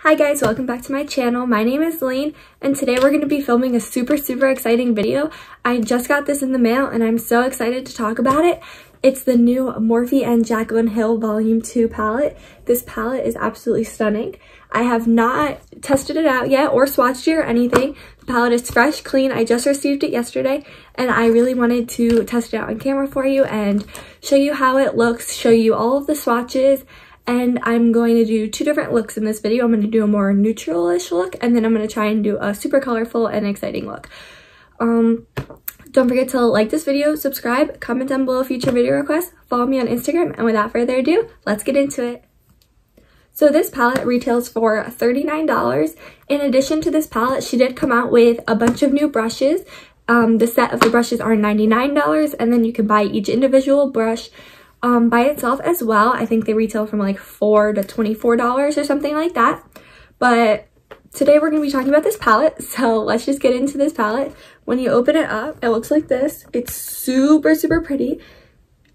Hi guys, welcome back to my channel. My name is Lane and today we're going to be filming a super exciting video. I just got this in the mail and I'm so excited to talk about it. It's the new Morphe and Jaclyn Hill Volume 2 palette. This palette is absolutely stunning. I have not tested it out yet or swatched it or anything. The palette is fresh, clean. I just received it yesterday and I really wanted to test it out on camera for you and show you how it looks, show you all of the swatches. And I'm going to do two different looks in this video. I'm going to do a more neutral-ish look, and then I'm going to try and do a super colorful and exciting look. Don't forget to like this video, subscribe, comment down below future video requests, follow me on Instagram, and without further ado, let's get into it. So this palette retails for $39. In addition to this palette, she did come out with a bunch of new brushes. The set of the brushes are $99, and then you can buy each individual brush by itself as well. I think they retail from like $4 to $24 or something like that. But today we're going to be talking about this palette, so let's just get into this palette. When you open it up, it looks like this. It's super pretty.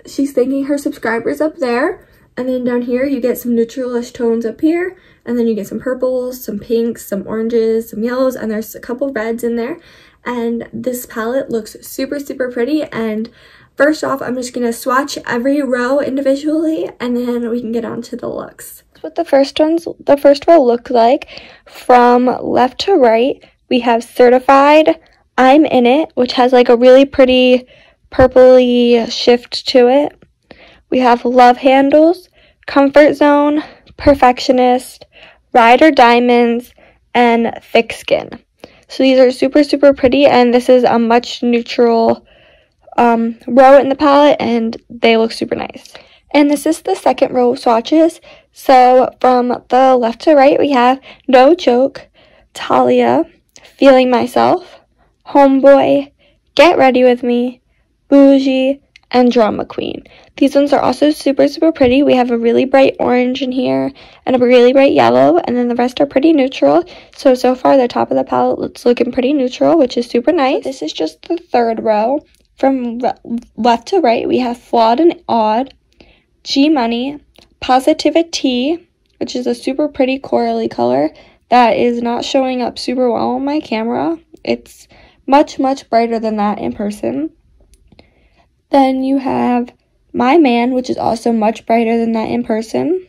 She's thanking her subscribers up there, and then down here you get some neutral-ish tones up here, and then you get some purples, some pinks, some oranges, some yellows, and there's a couple reds in there. And this palette looks super pretty. And first off, I'm just going to swatch every row individually, and then we can get on to the looks. That's what the first row look like. From left to right, we have Certified, I'm In It, which has like a really pretty purpley shift to it. We have Love Handles, Comfort Zone, Perfectionist, Ride or Diamonds, and Thick Skin. So these are super pretty, and this is a much neutral row in the palette, and they look super nice. And this is the second row of swatches. So from the left to right, we have No Joke, Talia, Feeling Myself, Homeboy, Get Ready With Me, Bougie, and Drama Queen. These ones are also super pretty. We have a really bright orange in here and a really bright yellow, and then the rest are pretty neutral. So far the top of the palette looks looking pretty neutral, which is super nice. This is just the third row. From left to right, we have Flawed and Odd, G-Money, Positivity, which is a super pretty corally color that is not showing up super well on my camera. It's much brighter than that in person. Then you have My Man, which is also much brighter than that in person.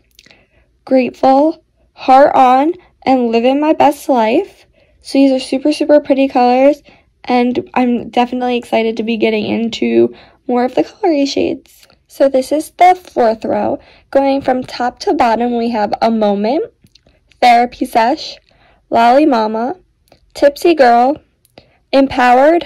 Grateful, Heart On, and Living My Best Life. So these are super pretty colors, and I'm definitely excited to be getting into more of the colory shades. So this is the fourth row. Going from top to bottom, we have A Moment, Therapy Sesh, Lolly Mama, Tipsy Girl, Empowered,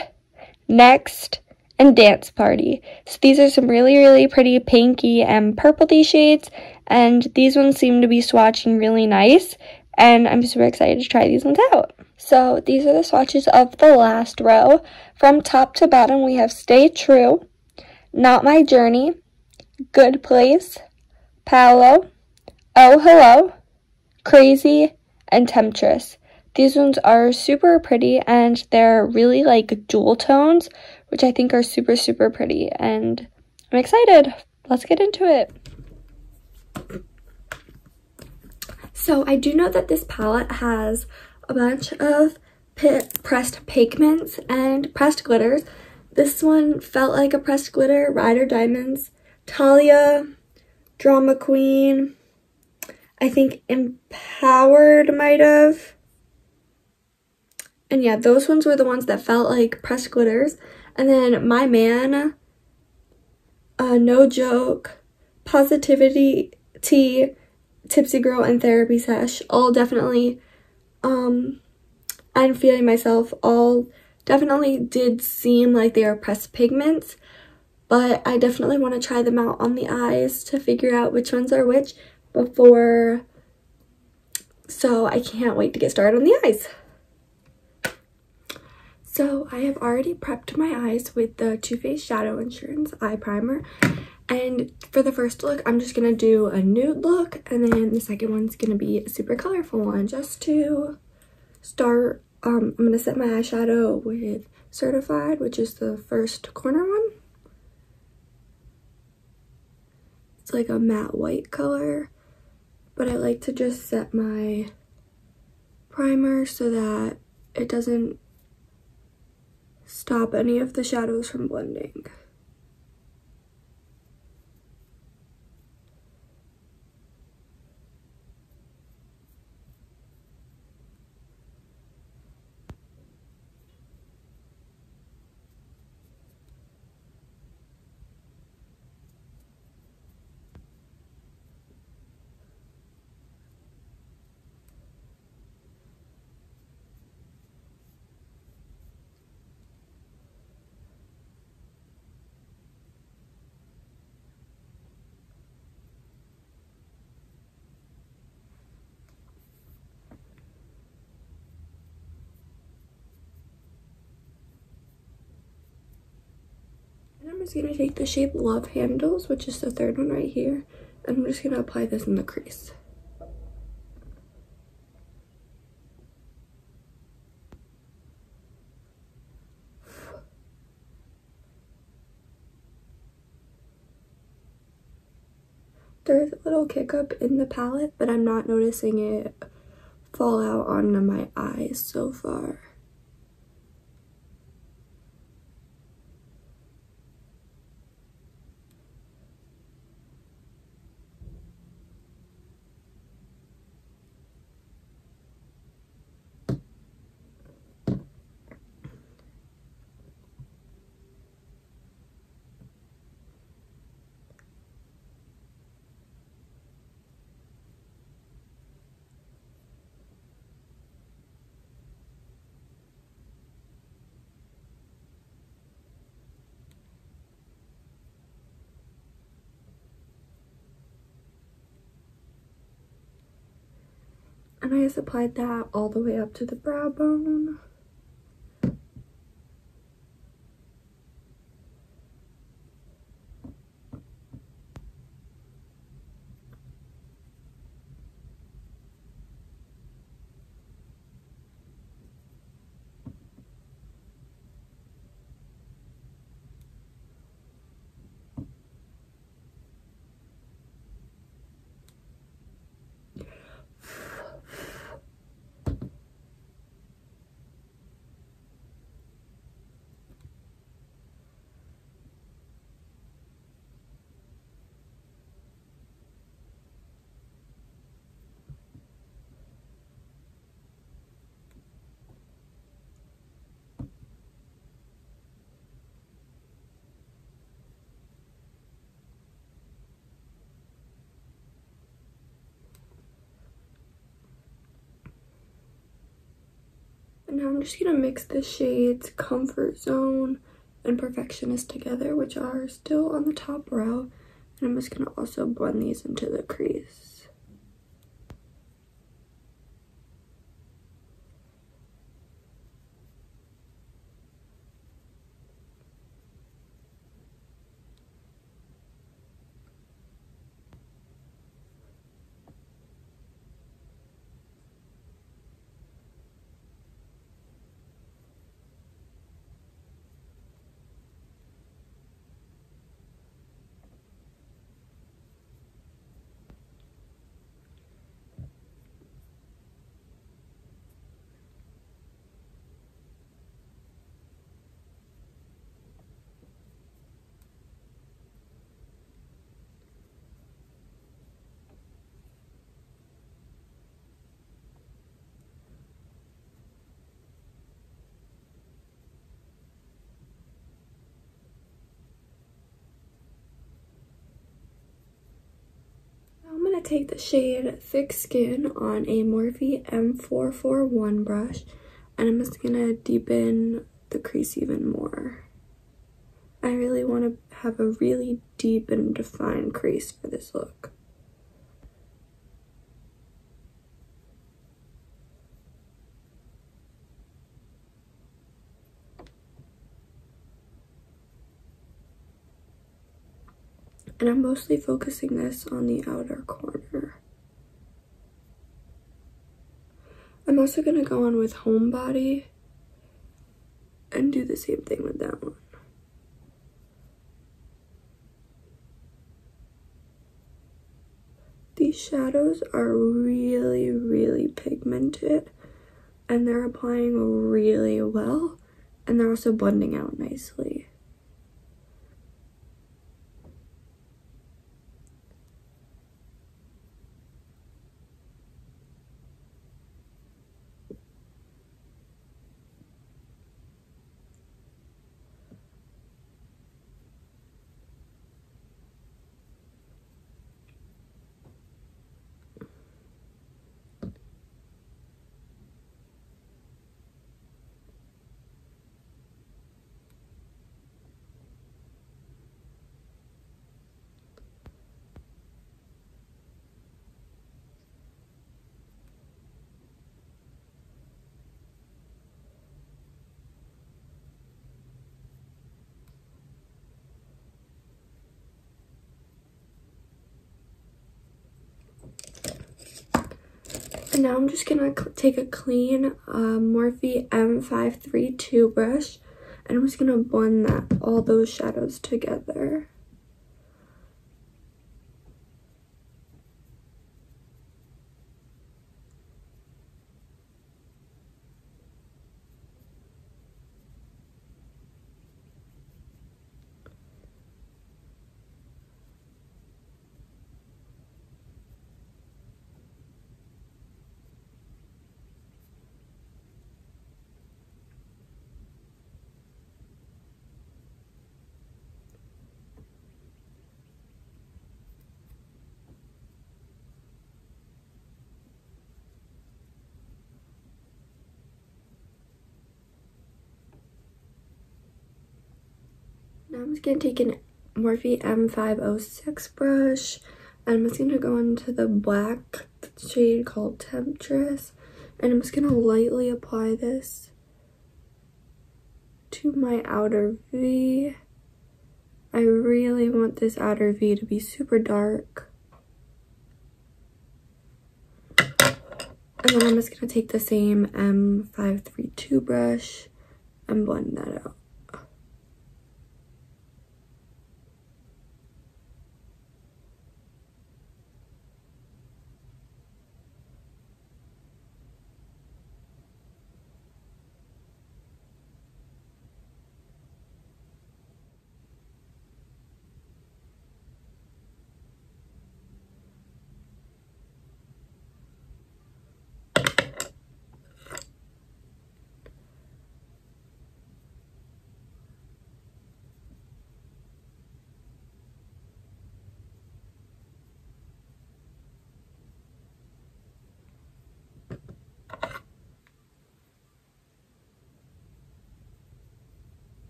Next, and Dance Party. So these are some really pretty pinky and purpley shades, and these ones seem to be swatching really nice, and I'm super excited to try these ones out. So these are the swatches of the last row. From top to bottom, we have Stay True, Not My Journey, Good Place, Paolo, Oh Hello, Crazy, and Temptress. These ones are super pretty, and they're really like jewel tones, which I think are super pretty, and I'm excited. Let's get into it. So I do know that this palette has a bunch of pressed pigments and pressed glitters. This one felt like a pressed glitter. Ride or Diamonds, Talia, Drama Queen, I think Empowered might have. And yeah, those ones were the ones that felt like pressed glitters. And then My Man, No Joke, Positivity, Tipsy Girl, and Therapy Sesh, all definitely, and Feeling Myself, all definitely did seem like they are pressed pigments, but I definitely want to try them out on the eyes to figure out which ones are which before, so I can't wait to get started on the eyes. So I have already prepped my eyes with the Too Faced Shadow Insurance Eye Primer. And for the first look, I'm just going to do a nude look. And then the second one's going to be a super colorful one. Just to start, I'm going to set my eyeshadow with Certified, which is the first corner one. It's like a matte white color. But I like to just set my primer so that it doesn't stop any of the shadows from blending. And I'm just going to take the shape Love Handles, which is the third one right here, and I'm just going to apply this in the crease. There's a little kick up in the palette, but I'm not noticing it fall out onto my eyes so far. And I just applied that all the way up to the brow bone. And now I'm just gonna mix the shades Comfort Zone and Perfectionist together, which are still on the top row. And I'm just gonna also blend these into the crease. I'm going to take the shade Thick Skin on a Morphe M441 brush, and I'm just going to deepen the crease even more. I really want to have a really deep and defined crease for this look. And I'm mostly focusing this on the outer corner. I'm also going to go on with Homebody and do the same thing with that one. These shadows are really, really pigmented, and they're applying really well, and they're also blending out nicely. And now I'm just gonna take a clean Morphe M532 brush, and I'm just gonna blend all those shadows together. Now I'm just going to take an Morphe M506 brush, and I'm just going to go into the black shade called Temptress, and I'm just going to lightly apply this to my outer V. I really want this outer V to be super dark. And then I'm just going to take the same M532 brush and blend that out.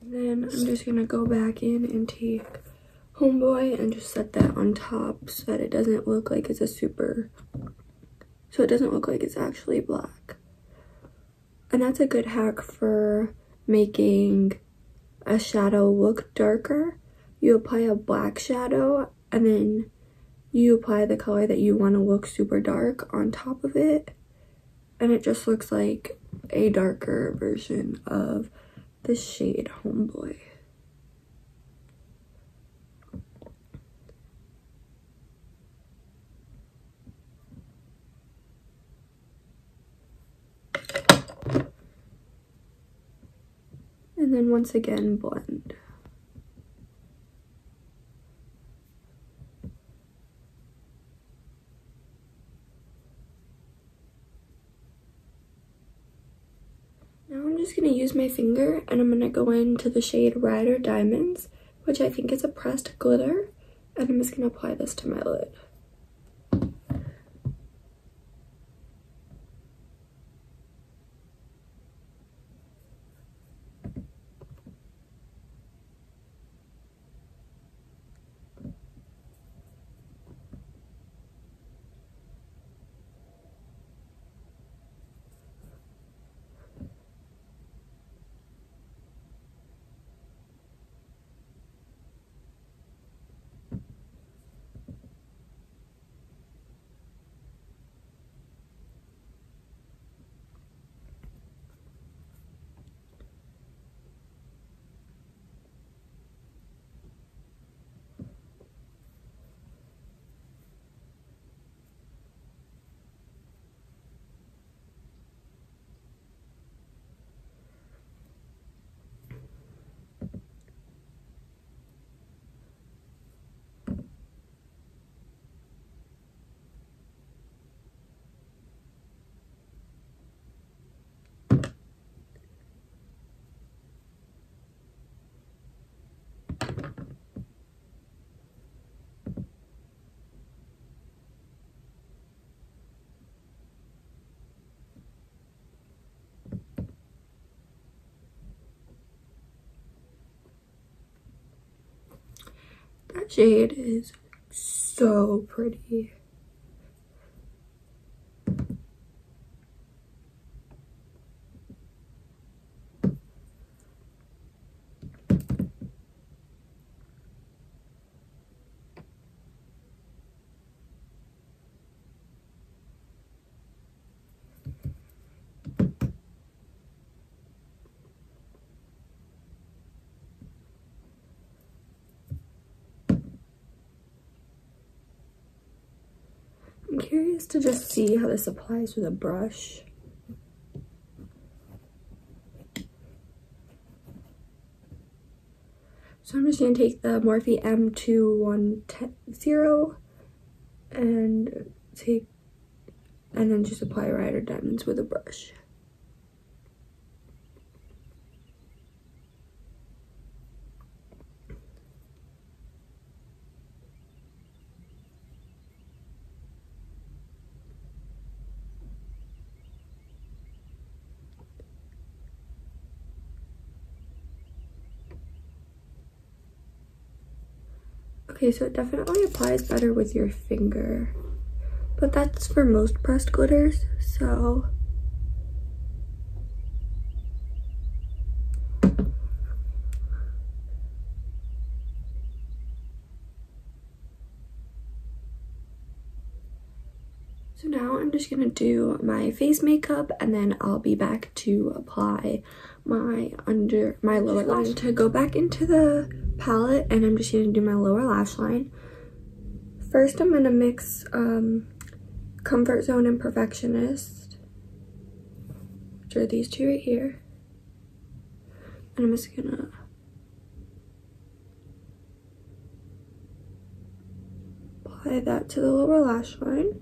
Then I'm just gonna go back in and take Homeboy and just set that on top so that it doesn't look like it's so it doesn't look like it's actually black. And that's a good hack for making a shadow look darker. You apply a black shadow and then you apply the color that you want to look super dark on top of it, and it just looks like a darker version of the shade Homeboy. And then once again blend. Now I'm just going to use my finger and I'm going to go into the shade Red or Diamonds, which I think is a pressed glitter, And I'm just going to apply this to my lid. That shade is so pretty. I'm curious to just see how this applies with a brush. So I'm just going to take the Morphe M2110 and then just apply Rider Diamonds with a brush. Okay, so it definitely applies better with your finger, but that's for most pressed glitters, so. So now I'm just gonna do my face makeup and then I'll be back to apply my lower lash. To go back into the palette and I'm just gonna do my lower lash line. First I'm gonna mix Comfort Zone and Perfectionist, which are these two right here. And I'm just gonna apply that to the lower lash line.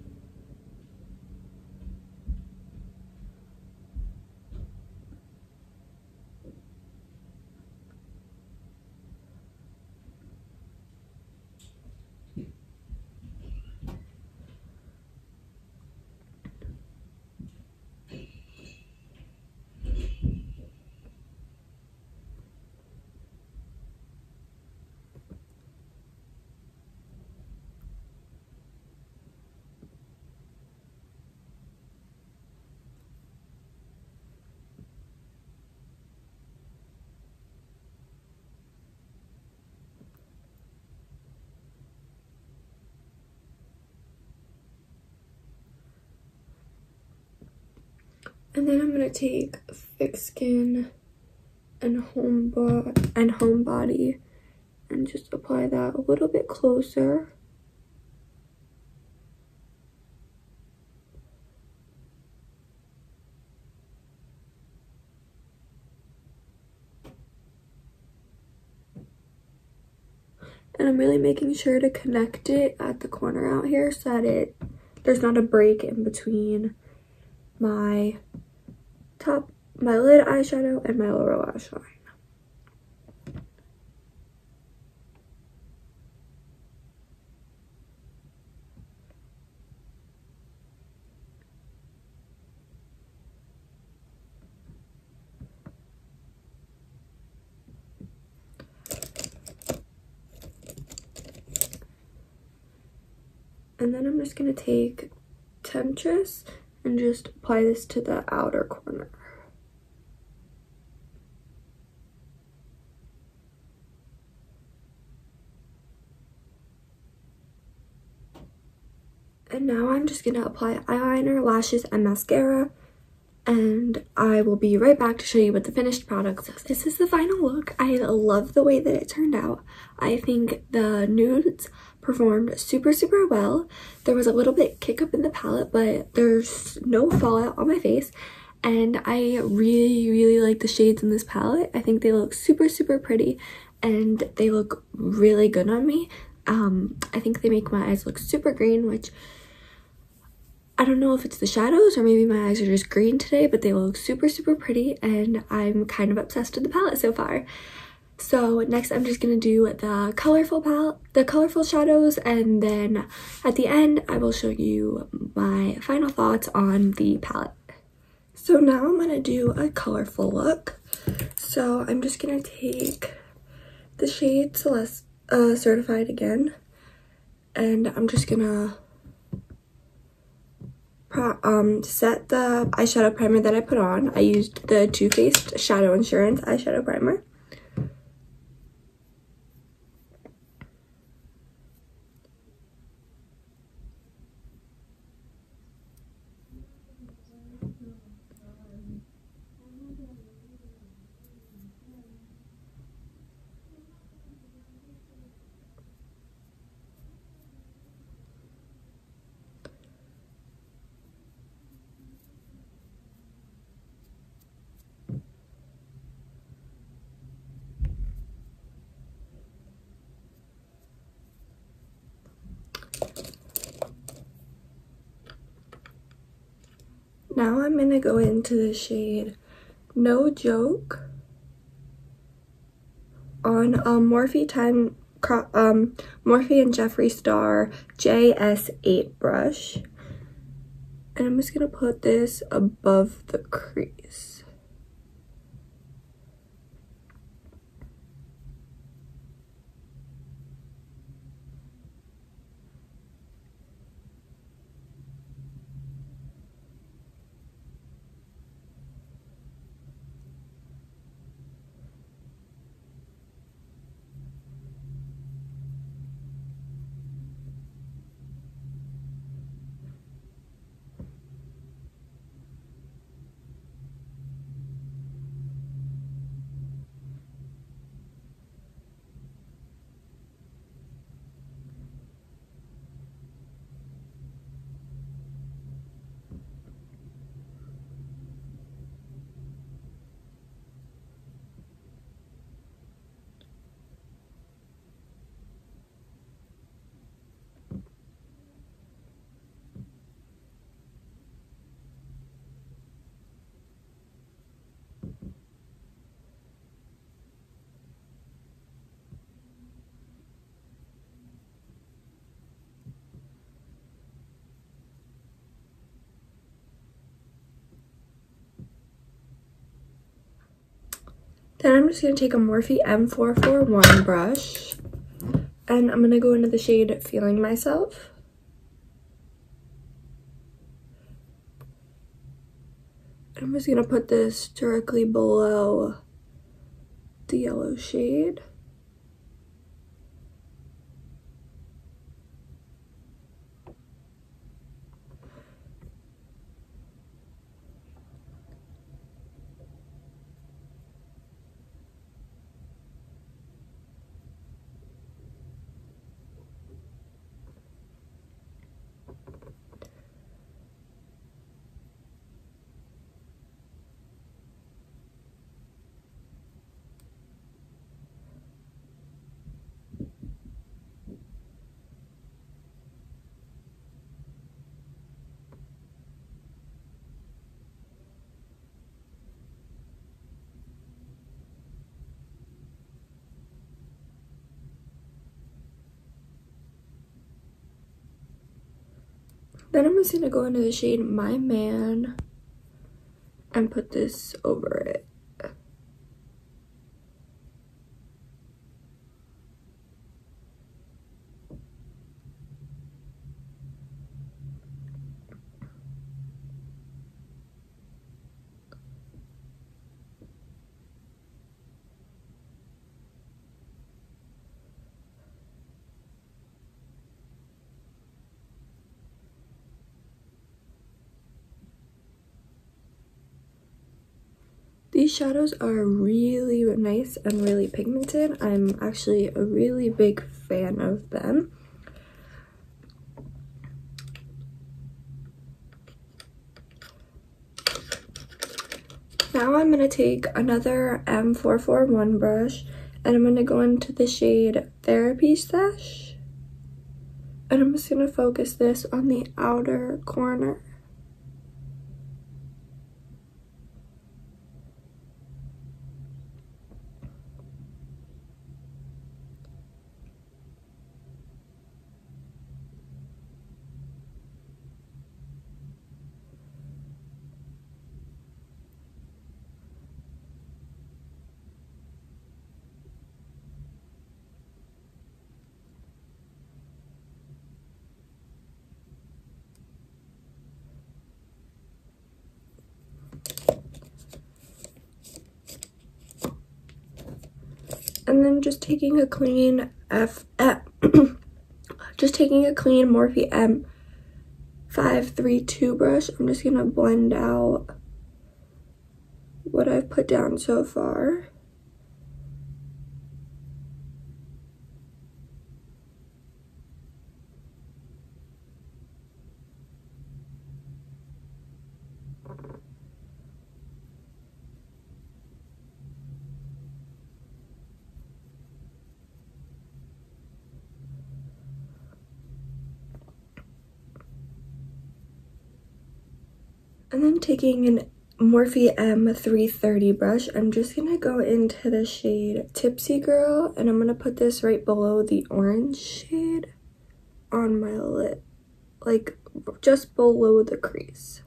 And then I'm gonna take Thick Skin and Homebody and just apply that a little bit closer. And I'm really making sure to connect it at the corner out here so that there's not a break in between my lid eyeshadow and my lower lash line. And then I'm just going to take Temptress and just apply this to the outer corner. And now I'm just going to apply eyeliner, lashes, and mascara. And I will be right back to show you what the finished product looks like. This is the final look. I love the way that it turned out. I think the nudes performed super, super well. There was a little bit kick up in the palette, but there's no fallout on my face. And I really, really like the shades in this palette. I think they look super, super pretty and they look really good on me. I think they make my eyes look super green, which I don't know if it's the shadows or maybe my eyes are just green today, but they look super, super pretty and I'm kind of obsessed with the palette so far. So next I'm just going to do the colorful shadows, and then at the end I will show you my final thoughts on the palette. So now I'm going to do a colorful look. So I'm just going to take the shade Celeste, Certified again, and I'm just going to set the eyeshadow primer that I put on. I used the Too Faced Shadow Insurance eyeshadow primer. Now I'm going to go into the shade No Joke on Morphe and Jeffree Star JS8 brush. And I'm just going to put this above the crease. Then I'm just going to take a Morphe M441 brush, and I'm going to go into the shade Feeling Myself. I'm just going to put this directly below the yellow shade. Then I'm just going to go into the shade My Man and put this over it. These shadows are really nice and really pigmented. I'm actually a really big fan of them. Now I'm going to take another M441 brush and I'm going to go into the shade Therapy Sesh. And I'm just going to focus this on the outer corner. And then just taking a clean Morphe M532 brush, I'm just gonna blend out what I've put down so far. And then taking an Morphe M330 brush, I'm just gonna go into the shade Tipsy Girl, and I'm gonna put this right below the orange shade on my lip, like just below the crease.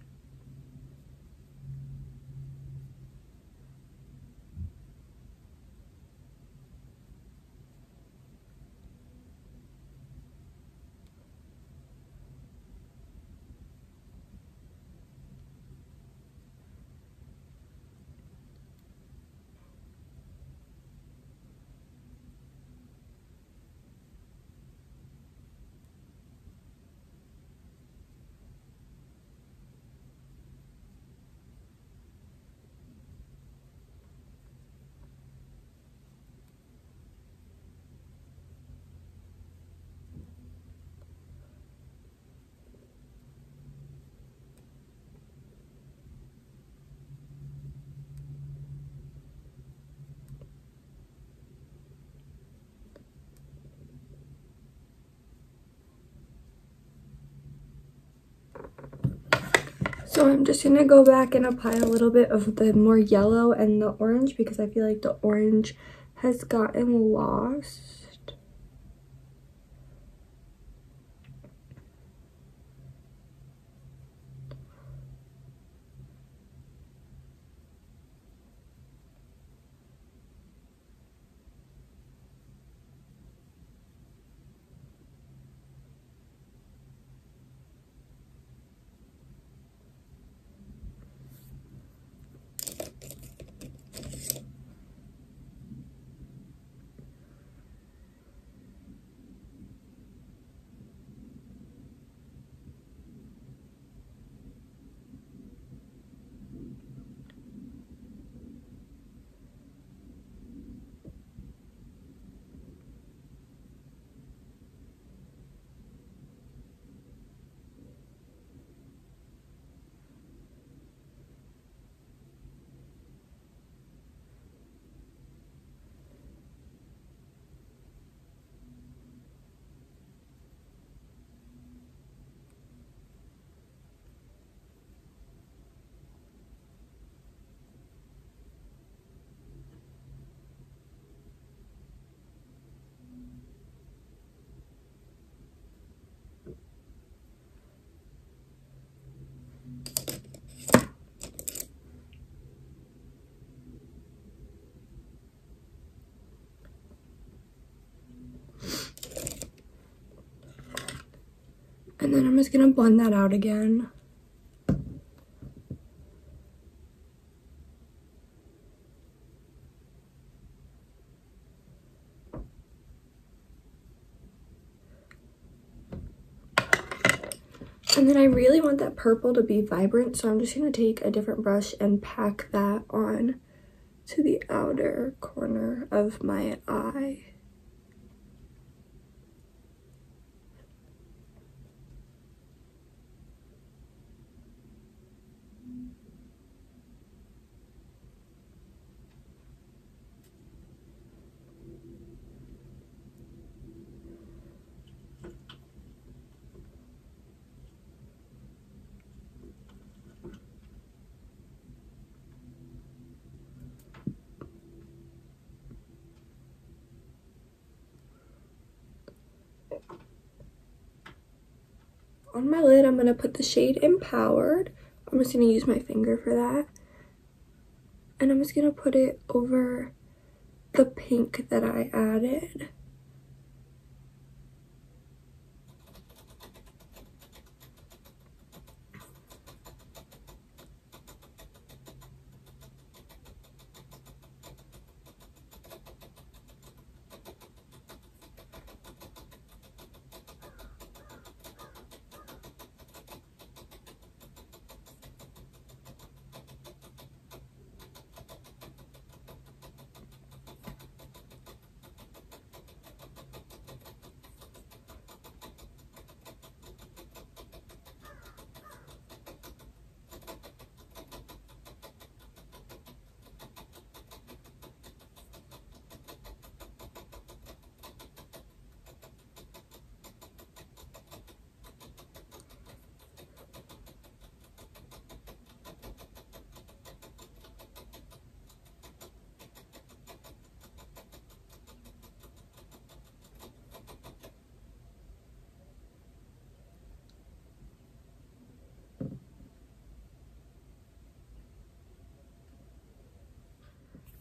So I'm just gonna go back and apply a little bit of the more yellow and the orange because I feel like the orange has gotten lost. And then I'm just gonna blend that out again. And then I really want that purple to be vibrant, so I'm just gonna take a different brush and pack that on to the outer corner of my eye. On my lid, I'm going to put the shade Empowered. I'm just going to use my finger for that. And I'm just going to put it over the pink that I added.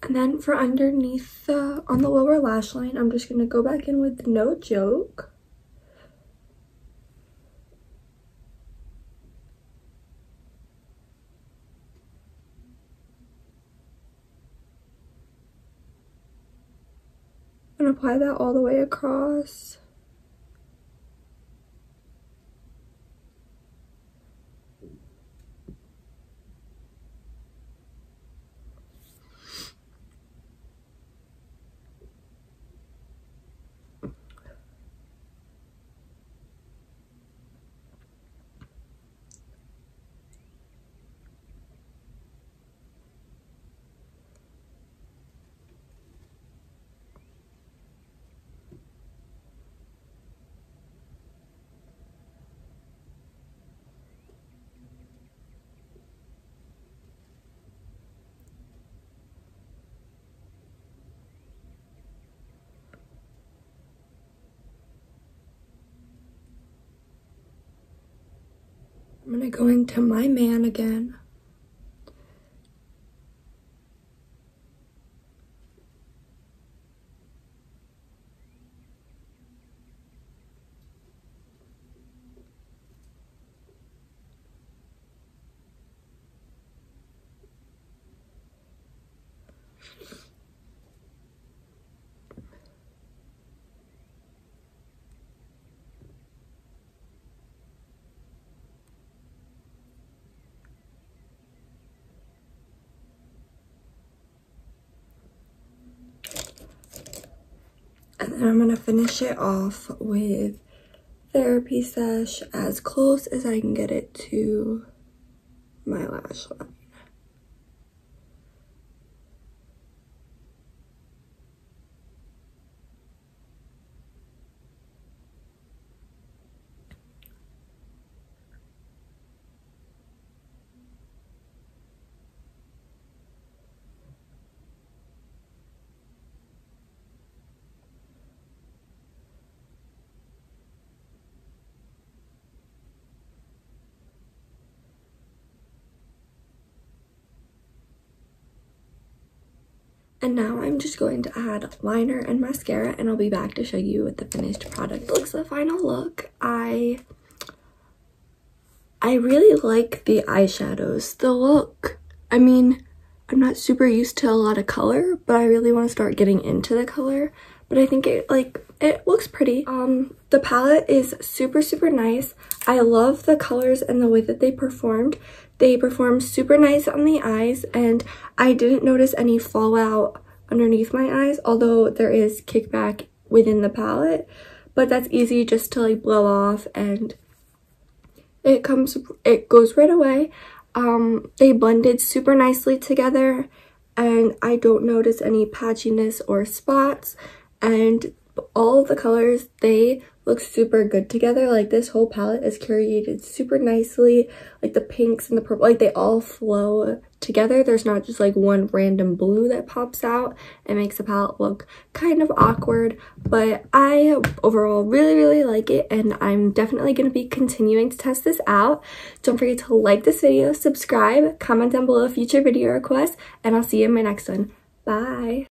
And then for underneath on the lower lash line, I'm just going to go back in with No Joke. And apply that all the way across. I'm going to go into My Man again. And then I'm going to finish it off with Therapy Sesh as close as I can get it to my lash line. And now I'm just going to add liner and mascara, and I'll be back to show you what the finished product looks like. The final look, I really like the eyeshadows. The look, I mean, I'm not super used to a lot of color, but I really want to start getting into the color. But I think it looks pretty. The palette is super nice. I love the colors and the way that they performed. They perform super nice on the eyes, and I didn't notice any fallout underneath my eyes, although there is kickback within the palette, but that's easy just to like blow off and it goes right away. They blended super nicely together, and I don't notice any patchiness or spots, and all of the colors, they look super good together. Like this whole palette is curated super nicely, like the pinks and the purple, like they all flow together. There's not just like one random blue that pops out and makes the palette look kind of awkward, but I overall really like it, and I'm definitely going to be continuing to test this out. Don't forget to like this video, subscribe, comment down below future video requests, and I'll see you in my next one. Bye!